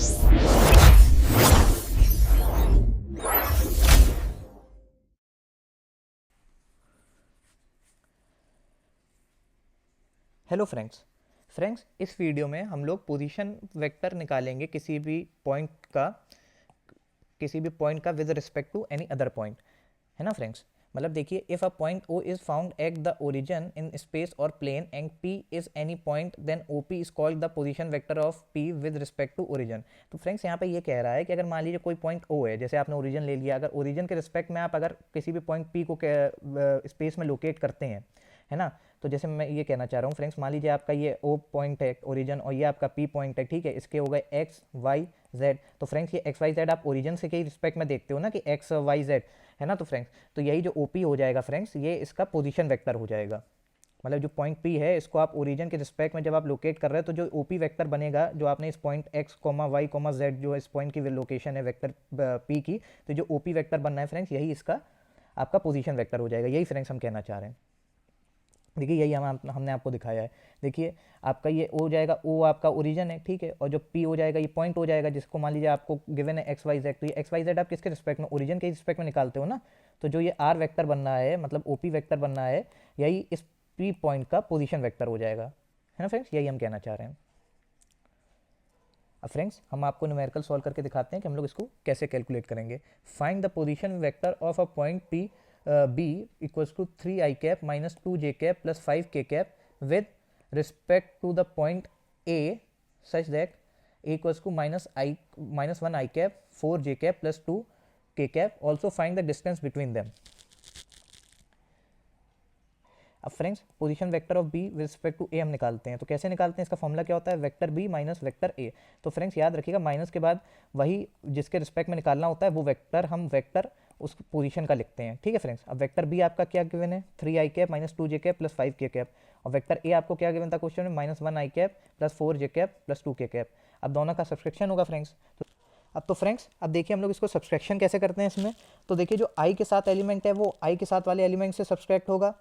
Hello friends, इस video में हम लोग पोजीशन वेक्टर निकालेंगे किसी भी पॉइंट का with respect to any other point, है ना फ्रेंड्स। मतलब देखिए, if a point O is found at the origin in space और plane and P is any point, then O P is called the position vector of P with respect to origin. तो friends यहाँ पे ये कह रहा है कि अगर मान लीजिए कोई पॉइंट ओ है, जैसे आपने ओरिजिन ले लिया, अगर ओरिजिन के रिस्पेक्ट में आप अगर किसी भी पॉइंट पी को स्पेस में लोकेट करते हैं, है ना। तो जैसे मैं ये कहना चाह रहा हूँ फ्रेंड्स, मान लीजिए आपका ये ओ पॉइंट है ओरिजिन और ये आपका पी पॉइंट है, ठीक है। इसके हो गए एक्स वाई जेड। तो फ्रेंड्स ये एक्स वाई जेड आप ओरिजिन से के रिस्पेक्ट में देखते हो ना कि एक्स वाई जेड, है ना। तो फ्रेंड्स तो यही जो ओ पी हो जाएगा फ्रेंड्स, ये इसका पोजीशन वेक्टर हो जाएगा। मतलब जो पॉइंट पी है, इसको आप ओरिजिन के रिस्पेक्ट में जब आप लोकेट कर रहे हो, तो जो ओ पी वेक्टर बनेगा, जो आपने इस point X comma Y comma Z, जो इस पॉइंट की लोकेशन है वेक्टर पी की, तो जो ओ पी वेक्टर बनना है फ्रेंड्स, यही इसका आपका पोजीशन वेक्टर हो जाएगा। यही फ्रेंड्स हम कहना चाह रहे हैं। देखिए यही हमने आपको दिखाया है। देखिए आपका ये हो जाएगा, ओ आपका ओरिजिन है, ठीक है। और जो पी हो जाएगा, ये पॉइंट हो जाएगा, जिसको मान लीजिए आपको गिवन है एक्स वाई जेड। तो ये एक्स वाई जेड आप किसके रिस्पेक्ट में, ओरिजिन के रिस्पेक्ट में निकालते हो ना। तो जो ये आर वेक्टर बनना है, मतलब ओ पी वेक्टर बनना है, यही इस पी पॉइंट का पोजिशन वेक्टर हो जाएगा, है ना फ्रेंड्स। यही हम कहना चाह रहे हैं। अब फ्रेंड्स हम आपको न्यूमेरिकल सॉल्व करके दिखाते हैं कि हम लोग इसको कैसे कैलकुलेट करेंगे। Find the position vector of a point P B equals to 3i cap minus 2j cap plus 5k cap with respect to the point A such that A equals to minus 1i cap 4j cap plus 2k cap. Also find the distance between them. अब friends position vector of B with respect to A हम निकालते हैं। तो कैसे निकालते हैं, इसका formula क्या होता है, vector B minus vector A. तो फ्रेंड्स याद रखिएगा, माइनस के बाद वही जिसके रिस्पेक्ट में निकालना होता है वो वेक्टर हम वेक्टर उस पोजीशन का लिखते हैं, ठीक है फ्रेंड्स। अब वेक्टर बी आपका क्या गिवन है, 3i cap minus 2j cap plus 5k cap. और वेक्टर ए आपको क्या गिवन था क्वेश्चन में, minus 1i cap plus 4j cap plus 2k cap. अब दोनों का सब्सट्रैक्शन होगा फ्रेंड्स। तो फ्रेंड्स अब देखिए हम लोग इसको सब्सट्रैक्शन कैसे करते हैं इसमें। तो देखिए जो आई के साथ एलिमेंट है वो आई के साथ वाले एलिमेंट से सब्सट्रैक्ट होगा,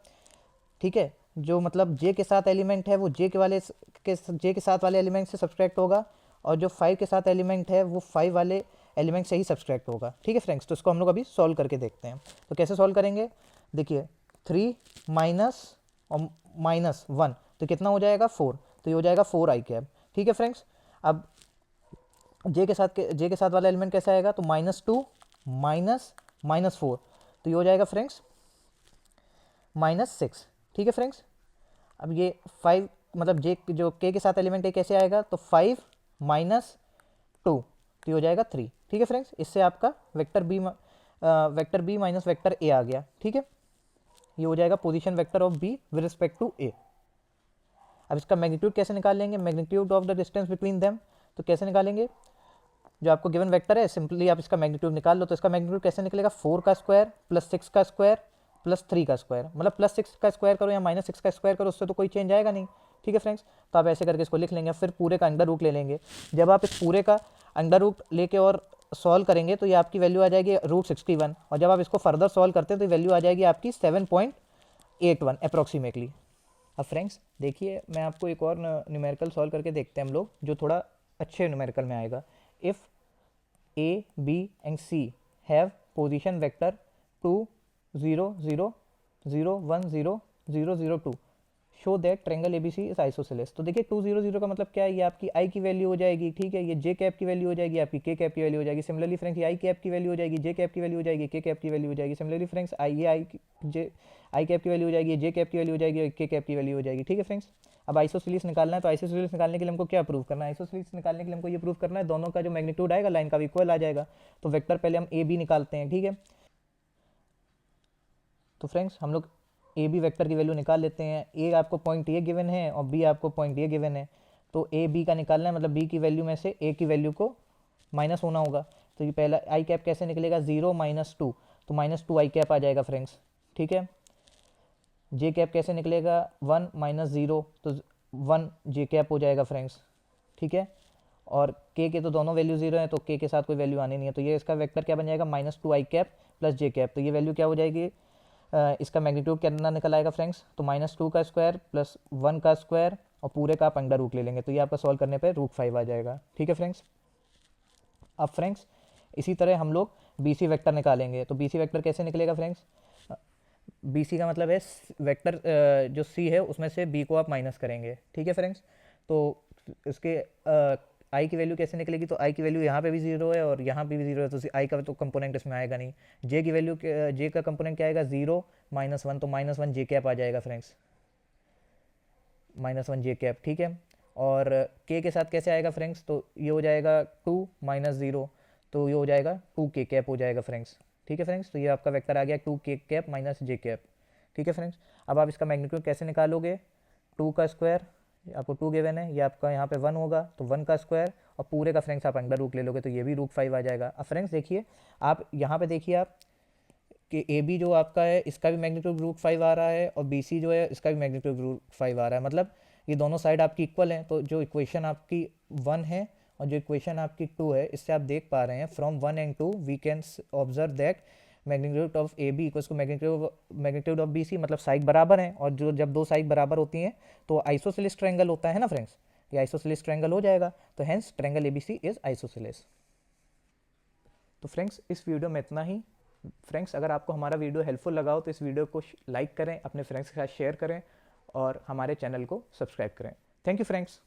ठीक है। जो मतलब जे के साथ एलिमेंट है वो जे के साथ वाले एलिमेंट से सब्सट्रैक्ट होगा। और जो 5 के साथ एलिमेंट है वो 5 वाले एलिमेंट से ही सब्सट्रैक्ट होगा, ठीक है फ्रेंड्स। तो इसको हम लोग अभी सॉल्व करके देखते हैं। तो कैसे सॉल्व करेंगे, देखिए 3 माइनस और माइनस 1 तो कितना हो जाएगा 4। तो ये हो जाएगा 4i कैप, ठीक है फ्रेंड्स। अब जे के साथ वाला एलिमेंट कैसे आएगा, तो -2 माइनस -4 तो ये हो जाएगा फ्रेंड्स -6, ठीक है फ्रेंड्स। अब ये 5 मतलब जे जो के साथ एलिमेंट है कैसे आएगा, तो 5 माइनस 2 तो ये हो जाएगा 3, ठीक है फ्रेंड्स। इससे आपका vector B minus vector A आ गया, ठीक है। ये हो जाएगा position vector of B with respect to A. अब इसका मैग्नीट्यूड कैसे निकाल लेंगे, magnitude of the distance between them. तो कैसे निकालेंगे, जो आपको गिवन वेक्टर है सिंपली आप इसका मैग्नीट्यूड निकाल लो। तो इसका मैग्नीट्यूड कैसे निकलेगा, 4 का स्क्वायर प्लस 6 का स्क्वायर प्लस 3 का स्क्वायर। मतलब प्लस 6 का स्क्वायर करो या माइनस 6 का स्क्वायर करो, उससे तो कोई चेंज आएगा नहीं, ठीक है फ्रेंड्स। तो आप ऐसे करके इसको लिख लेंगे। फिर पूरे का अंडर रूट ले लेंगे। जब आप इस पूरे का अंडर रूट लेके और सॉल्व करेंगे तो ये आपकी वैल्यू आ जाएगी √61। और जब आप इसको फर्दर सॉल्व करते हैं तो वैल्यू आ जाएगी आपकी 7.81 अप्रॉक्सीमेटली। अब फ्रेंड्स देखिए मैं आपको एक और न्यूमेरिकल सॉल्व करके देखते हैं हम लोग, जो थोड़ा अच्छे न्यूमेरिकल में आएगा। If A, B and C have position vector 2 0 0 0 1 0 0 0 2 show that triangle ABC is isosceles. तो देखिए 2 0 0 का मतलब क्या है, ये आपकी I की वैल्यू हो जाएगी, ठीक है। ये J कैप की वैल्यू हो जाएगी, आपकी K कैप की वैल्यू हो जाएगी। सिमिलरली फ्रेंड्स ये I कैप की वैल्यू हो जाएगी, J कैप की वैल्यू हो जाएगी, K कैप की वैल्यू हो जाएगी। सिमिलरली फ्रेंड्स I कैप की वैल्यू हो जाएगी, J कैप की वैल्यू हो जाएगी और K कैप की वैल्यू हो जाएगी, ठीक है फ्रेंड्स। अब आइसोसेलेस निकालना है। तो आइसोसेलेस निकालने के लिए हमको क्या प्रूव करना है, आइसोसेलेस निकालने के लिए हमको ये प्रूव करना है दोनों का जो मैग्नीट्यूड आएगा लाइन का भी इक्वल आ जाएगा। तो वेक्टर पहले हम ए बी निकालते हैं, ठीक है। तो फ्रेंड्स हम लोग ए बी वेक्टर की वैल्यू निकाल लेते हैं। ए आपको पॉइंट ए गिवन है और बी आपको पॉइंट ए गिवन है। तो ए बी का निकालना है, मतलब बी की वैल्यू में से ए की वैल्यू को माइनस होना होगा। तो ये पहला आई कैप कैसे निकलेगा, 0 -2 तो -2i कैप आ जाएगा फ्रेंड्स, ठीक है। जे कैप कैसे निकलेगा, 1 -0 तो 1j कैप हो जाएगा फ्रेंड्स, ठीक है। और के तो दोनों वैल्यू 0 है तो के साथ कोई वैल्यू आनी नहीं है। तो ये इसका वेक्टर क्या बन जाएगा, -2i cap plus j cap. तो ये वैल्यू क्या हो जाएगी, इसका मैग्नीट्यूड कितना निकल आएगा फ्रेंड्स, तो -2 का स्क्वायर प्लस 1 का स्क्वायर और पूरे का आप अंडर रूट ले लेंगे। तो ये आपका सॉल्व करने पर √5 आ जाएगा, ठीक है फ्रेंड्स। अब फ्रेंड्स इसी तरह हम लोग बी सी वेक्टर निकालेंगे। तो बी सी वेक्टर कैसे निकलेगा फ्रेंड्स, बी सी का मतलब है वेक्टर जो सी है उसमें से बी को आप माइनस करेंगे, ठीक है फ्रेंड्स। तो इसके आई की वैल्यू कैसे निकलेगी, तो आई की वैल्यू यहाँ पे भी जीरो है और यहाँ पे भी जीरो है, तो आई का तो कंपोनेंट इसमें आएगा नहीं। जे की वैल्यू, जे का कंपोनेंट क्या आएगा, जीरो माइनस वन, तो माइनस वन जे कैप आ जाएगा फ्रेंड्स, माइनस वन जे कैप, ठीक है। और के साथ कैसे आएगा फ्रेंड्स, तो ये हो जाएगा टू माइनस जीरो, तो ये हो जाएगा टू के कैप हो जाएगा फ्रेंड्स, ठीक है फ्रेंड्स। तो ये आपका वेक्टर आ गया टू के कैप माइनस जे कैप, ठीक है फ्रेंड्स। अब आप इसका मैग्नीट्यूड कैसे निकालोगे, टू का स्क्वायर, आपको टू गिवन है, ये आपका यहाँ पे वन होगा, तो वन का स्क्वायर और पूरे का फ्रेंड्स आप अंडर रूट ले लोगे, तो ये भी रूट फाइव आ जाएगा। अब फ्रेंड्स देखिए, आप यहाँ पे देखिए आप कि ए बी जो आपका है इसका भी मैग्नीट्यूड रूट फाइव आ रहा है और बी सी जो है इसका भी मैग्नीट्यूड रूट फाइव आ रहा है, मतलब ये दोनों साइड आपकी इक्वल हैं। तो जो इक्वेशन आपकी वन है और जो इक्वेशन आपकी टू है, इससे आप देख पा रहे हैं from one and two we can observe that magnitude of A B equals to magnitude of B C, मतलब साइड बराबर हैं। और जो जब दो साइड बराबर होती हैं तो आइसोसेलेस ट्रायंगल होता है ना फ्रेंड्स, ये आइसोसेलेस ट्रायंगल हो जाएगा। तो hence triangle A B C is isosceles. तो फ्रेंड्स इस वीडियो में इतना ही। फ्रेंड्स अगर आपको हमारा वीडियो हेल्पफुल लगा हो तो इस वीडियो को लाइक करें, अपने फ्रेंड्स के साथ शेयर करें और हमारे चैनल को सब्सक्राइब करें। Thank you friends.